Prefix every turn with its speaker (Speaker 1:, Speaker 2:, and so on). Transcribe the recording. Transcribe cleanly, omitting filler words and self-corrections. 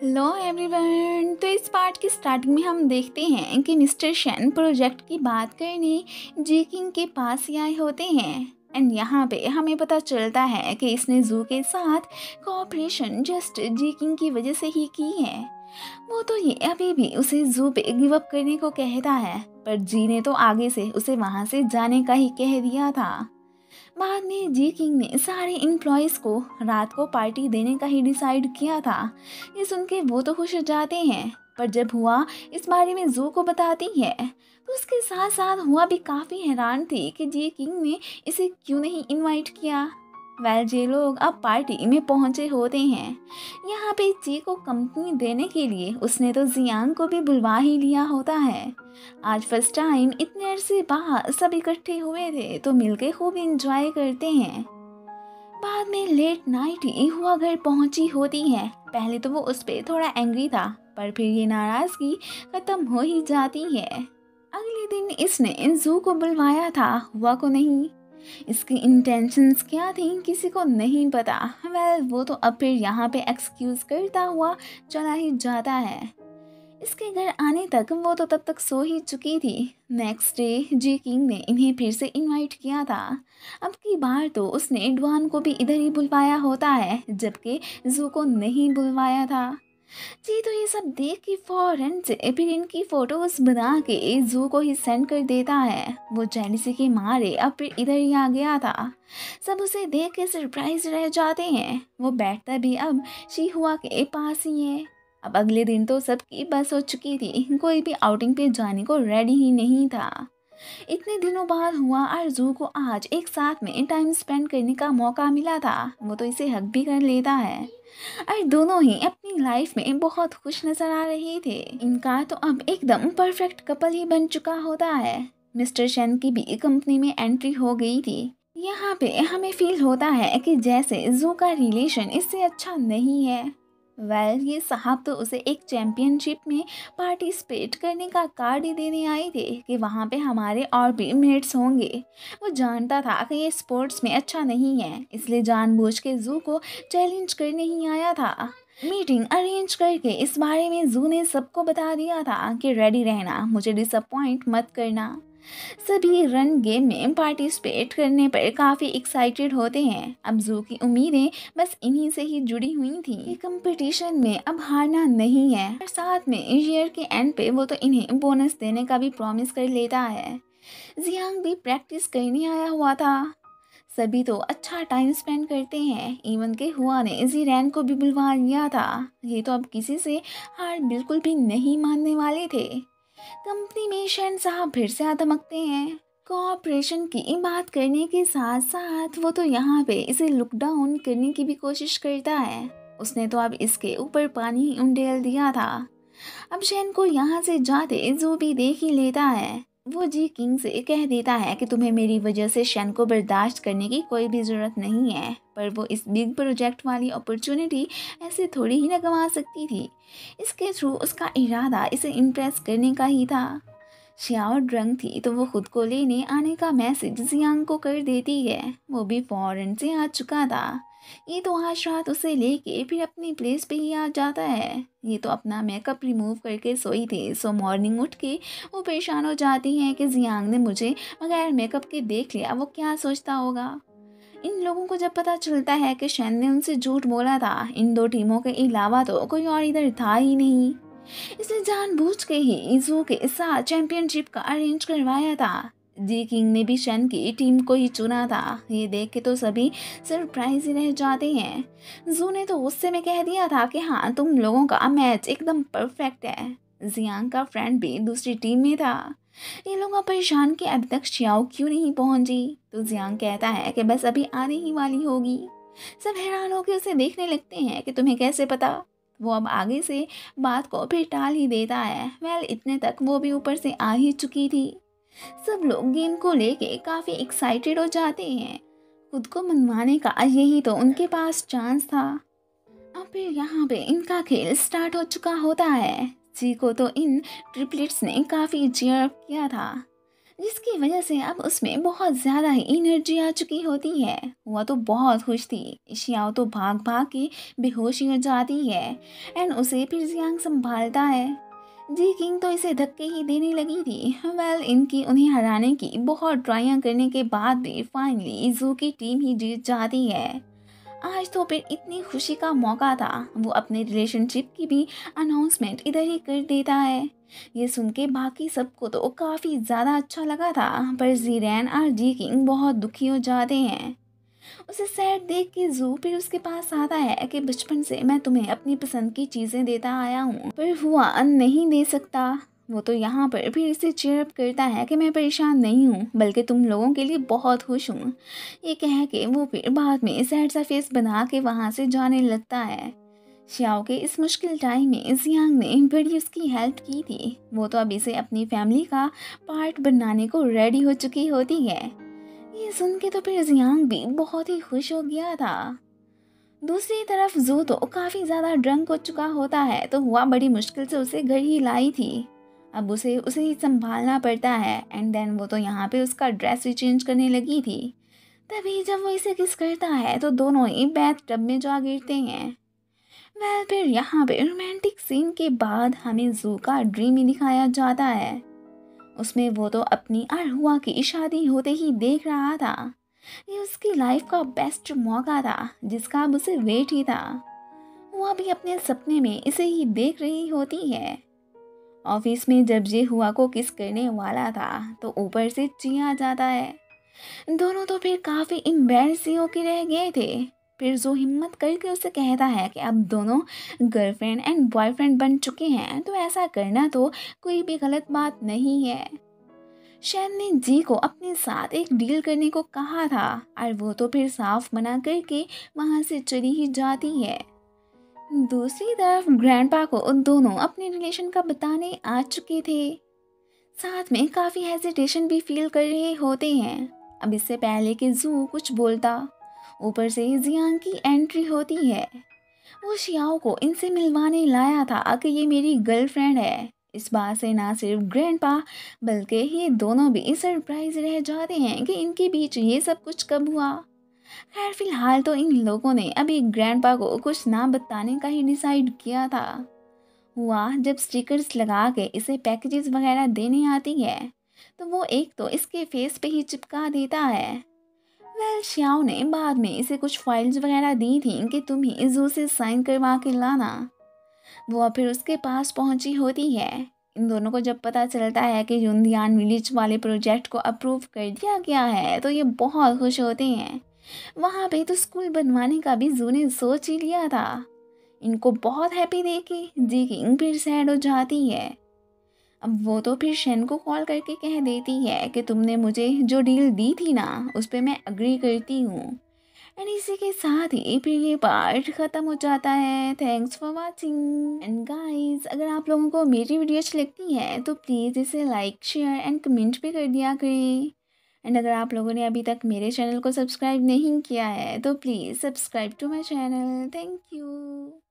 Speaker 1: Hello everyone. तो इस part की स्टार्टिंग में हम देखते हैं कि मिस्टर शेन प्रोजेक्ट की बात करने जी किंग के पास ही आए होते हैं एंड यहाँ पे हमें पता चलता है कि इसने जू के साथ कोऑपरेशन जस्ट जी किंग की वजह से ही की है। वो तो ये अभी भी उसे जू पे गिव अप करने को कहता है, पर जी ने तो आगे से उसे वहाँ से जाने का ही कह दिया था। बाद में जी किंग ने सारे एम्प्लॉयज़ को रात को पार्टी देने का ही डिसाइड किया था। ये सुन के वो तो खुश हो जाते हैं, पर जब हुआ इस बारे में जू को बताती है तो उसके साथ साथ हुआ भी काफ़ी हैरान थी कि जी किंग ने इसे क्यों नहीं इनवाइट किया। ये लोग अब पार्टी में पहुंचे होते हैं। यहाँ पे जी को कंपनी देने के लिए उसने तो जियांग को भी बुलवा ही लिया होता है। आज फर्स्ट टाइम इतने अरसे बाद सब इकट्ठे हुए थे तो मिलके खूब एंजॉय करते हैं। बाद में लेट नाइट ही हुआ घर पहुंची होती है। पहले तो वो उस पर थोड़ा एंग्री था, पर फिर ये नाराज़गी ख़त्म हो ही जाती है। अगले दिन इसने जू को बुलवाया था, हुआ को नहीं। इसकी इंटेंशंस क्या थी किसी को नहीं पता। वो तो अब फिर यहाँ पे एक्सक्यूज़ करता हुआ चला ही जाता है। इसके घर आने तक वो तो तब तक सो ही चुकी थी। नेक्स्ट डे जी किंग ने इन्हें फिर से इनवाइट किया था। अब की बार तो उसने डुआन को भी इधर ही बुलवाया होता है, जबकि जू को नहीं बुलवाया था। जी तो ये सब देख के फौरन से फिर इनकी फोटोज बना के जू को ही सेंड कर देता है। वो जेलिसी के मारे अब फिर इधर ही आ गया था। सब उसे देख के सरप्राइज रह जाते हैं। वो बैठता भी अब शीहुआ के पास ही है। अब अगले दिन तो सबकी बस हो चुकी थी, कोई भी आउटिंग पे जाने को रेडी ही नहीं था। इतने दिनों बाद हुआ और जू को आज एक साथ में टाइम स्पेंड करने का मौका मिला था। वो तो इसे हक भी कर लेता है और दोनों ही अपनी लाइफ में बहुत खुश नजर आ रहे थे। इनका तो अब एकदम परफेक्ट कपल ही बन चुका होता है। मिस्टर शेन की भी कंपनी में एंट्री हो गई थी। यहाँ पे हमें फील होता है कि जैसे जू का रिलेशन इससे अच्छा नहीं है। ये साहब तो उसे एक चैंपियनशिप में पार्टिसिपेट करने का कार्ड ही देने आए थे कि वहाँ पे हमारे और भी मेट्स होंगे। वो जानता था कि ये स्पोर्ट्स में अच्छा नहीं है, इसलिए जानबूझ के जू को चैलेंज करने ही आया था। मीटिंग अरेंज करके इस बारे में जू ने सबको बता दिया था कि रेडी रहना, मुझे डिसअपॉइंट मत करना। सभी रन गेम में पार्टिसिपेट करने पर काफ़ी एक्साइटेड होते हैं। अब जू की उम्मीदें बस इन्हीं से ही जुड़ी हुई थी। कंपटीशन में अब हारना नहीं है। और साथ में ईयर के एंड पे वो तो इन्हें बोनस देने का भी प्रॉमिस कर लेता है। जियांग भी प्रैक्टिस करने आया हुआ था। सभी तो अच्छा टाइम स्पेंड करते हैं। इवन के हुआ ने जीरैन को भी बुलवा लिया था। ये तो अब किसी से हार बिल्कुल भी नहीं मानने वाले थे। कंपनी में शेन साहब फिर से धमकते हैं। कोऑपरेशन की बात करने के साथ साथ वो तो यहाँ पे इसे लुक डाउन करने की भी कोशिश करता है। उसने तो अब इसके ऊपर पानी ही उंडेल दिया था। अब शेन को यहाँ से जाते जो भी देख ही लेता है। वो जी किंग से कह देता है कि तुम्हें मेरी वजह से शेन को बर्दाश्त करने की कोई भी ज़रूरत नहीं है, पर वो इस बिग प्रोजेक्ट वाली अपॉर्चुनिटी ऐसे थोड़ी ही न गंवा सकती थी। इसके थ्रू उसका इरादा इसे इम्प्रेस करने का ही था। श्याओ ड्रंक थी तो वो खुद को लेने आने का मैसेज जियांग को कर देती है। वो भी फॉरेन से आ चुका था। ये तो आज रात उसे लेके फिर अपनी प्लेस पे ही आ जाता है। ये तो अपना मेकअप रिमूव करके सोई थी, सो मॉर्निंग उठ के वो परेशान हो जाती हैं कि जियांग ने मुझे बगैर मेकअप के देख लिया, वो क्या सोचता होगा। इन लोगों को जब पता चलता है कि शेन ने उनसे झूठ बोला था, इन दो टीमों के अलावा तो कोई और इधर था ही नहीं, इसलिए जानबूझ के ही इजू के साथ चैंपियनशिप का अरेंज करवाया था। जी किंग ने भी शेन की टीम को ही चुना था। ये देख के तो सभी सरप्राइज ही रह जाते हैं। जू ने तो गुस्से में कह दिया था कि हाँ, तुम लोगों का मैच एकदम परफेक्ट है। जियांग का फ्रेंड भी दूसरी टीम में था। ये लोग परेशान कि अभी तक श्याओ क्यों नहीं पहुंची। तो जियांग कहता है कि बस अभी आने ही वाली होगी। सब हैरान होकर उसे देखने लगते हैं कि तुम्हें कैसे पता। वो अब आगे से बात को फिर टाल ही देता है। इतने तक वो भी ऊपर से आ ही चुकी थी। सब लोग गेम को लेके काफ़ी एक्साइटेड हो जाते हैं। खुद को मनवाने का यही तो उनके पास चांस था। अब फिर यहाँ पे इनका खेल स्टार्ट हो चुका होता है। जी को तो इन ट्रिपलेट्स ने काफ़ी चीयर अप किया था। जिसकी वजह से अब उसमें बहुत ज़्यादा ही एनर्जी आ चुकी होती है। वह तो बहुत खुश थी। शियाओ तो भाग भाग के बेहोशी हो जाती है एंड उसे फिर जियांग संभालता है। जी किंग तो इसे धक्के ही देने लगी थी। इनकी उन्हें हराने की बहुत ट्राइयां करने के बाद भी फाइनली जू की टीम ही जीत जाती है। आज तो फिर इतनी खुशी का मौका था, वो अपने रिलेशनशिप की भी अनाउंसमेंट इधर ही कर देता है। ये सुन के बाकी सबको तो काफ़ी ज़्यादा अच्छा लगा था, पर जीरैन और जी किंग बहुत दुखी हो जाते हैं। उसे सैड देख के जू फिर उसके पास आता है कि बचपन से मैं तुम्हें अपनी पसंद की चीज़ें देता आया हूँ, पर हुआ नहीं दे सकता। वो तो यहाँ पर फिर इसे चीयरअप करता है कि मैं परेशान नहीं हूँ, बल्कि तुम लोगों के लिए बहुत खुश हूँ। ये कह के वो फिर बाद में सैड सा फेस बना के वहाँ से जाने लगता है। श्याओ के इस मुश्किल टाइम में जियांग ने बड़ी उसकी हेल्प की थी। वो तो अब इसे अपनी फैमिली का पार्ट बनाने को रेडी हो चुकी होती है। ये सुन के तो फिर जियांग भी बहुत ही खुश हो गया था। दूसरी तरफ जू तो काफ़ी ज़्यादा ड्रंक हो चुका होता है, तो हुआ बड़ी मुश्किल से उसे घर ही लाई थी। अब उसे उसे ही संभालना पड़ता है एंड देन वो तो यहाँ पे उसका ड्रेस भी चेंज करने लगी थी। तभी जब वो इसे किस करता है तो दोनों ही बैथ टब में जा गिरते हैं। फिर यहाँ पे रोमांटिक सीन के बाद हमें जू का ड्रीम ही दिखाया जाता है। उसमें वो तो अपनी और हुआ की शादी होते ही देख रहा था। ये उसकी लाइफ का बेस्ट मौका था जिसका अब उसे वेट ही था। वो भी अपने सपने में इसे ही देख रही होती है। ऑफिस में जब ये हुआ को किस करने वाला था तो ऊपर से ची आ जाता है। दोनों तो फिर काफ़ी एम्बैरेस होके रह गए थे। फिर जो हिम्मत करके उसे कहता है कि अब दोनों गर्लफ्रेंड एंड बॉयफ्रेंड बन चुके हैं, तो ऐसा करना तो कोई भी गलत बात नहीं है। शैन ने जी को अपने साथ एक डील करने को कहा था और वो तो फिर साफ मना करके वहाँ से चली ही जाती है। दूसरी तरफ ग्रैंडपा को दोनों अपने रिलेशन का बताने आ चुके थे। साथ में काफ़ी हेजिटेशन भी फील कर रहे होते हैं। अब इससे पहले कि जू कुछ बोलता, ऊपर से जियांग की एंट्री होती है। वो शियाओ को इनसे मिलवाने लाया था कि ये मेरी गर्लफ्रेंड है। इस बात से ना सिर्फ ग्रैंडपा बल्कि ये दोनों भी सरप्राइज रह जाते हैं कि इनके बीच ये सब कुछ कब हुआ। खैर फिलहाल तो इन लोगों ने अभी ग्रैंडपा को कुछ ना बताने का ही डिसाइड किया था। हुआ जब स्टिकर्स लगा के इसे पैकेजेस वगैरह देने आती है तो वो एक तो इसके फेस पे ही चिपका देता है। श्याओ ने बाद में इसे कुछ फाइल्स वगैरह दी थी कि तुम ही जू से साइन करवा के लाना। वो फिर उसके पास पहुंची होती है। इन दोनों को जब पता चलता है कि युनदियान विलेज वाले प्रोजेक्ट को अप्रूव कर दिया गया है तो ये बहुत खुश होते हैं। वहाँ पे तो स्कूल बनवाने का भी जू ने सोच ही लिया था। इनको बहुत हैप्पी देखे जी किंग फिर सैड हो जाती है। अब वो तो फिर शेन को कॉल करके कह देती है कि तुमने मुझे जो डील दी थी ना उस पर मैं अग्री करती हूँ। एंड इसी के साथ ही फिर ये पार्ट ख़त्म हो जाता है। Thanks for watching and guys, अगर आप लोगों को मेरी वीडियो अच्छी लगती है तो प्लीज़ इसे लाइक शेयर एंड कमेंट भी कर दिया करें। एंड अगर आप लोगों ने अभी तक मेरे चैनल को सब्सक्राइब नहीं किया है तो please subscribe to my channel. Thank you.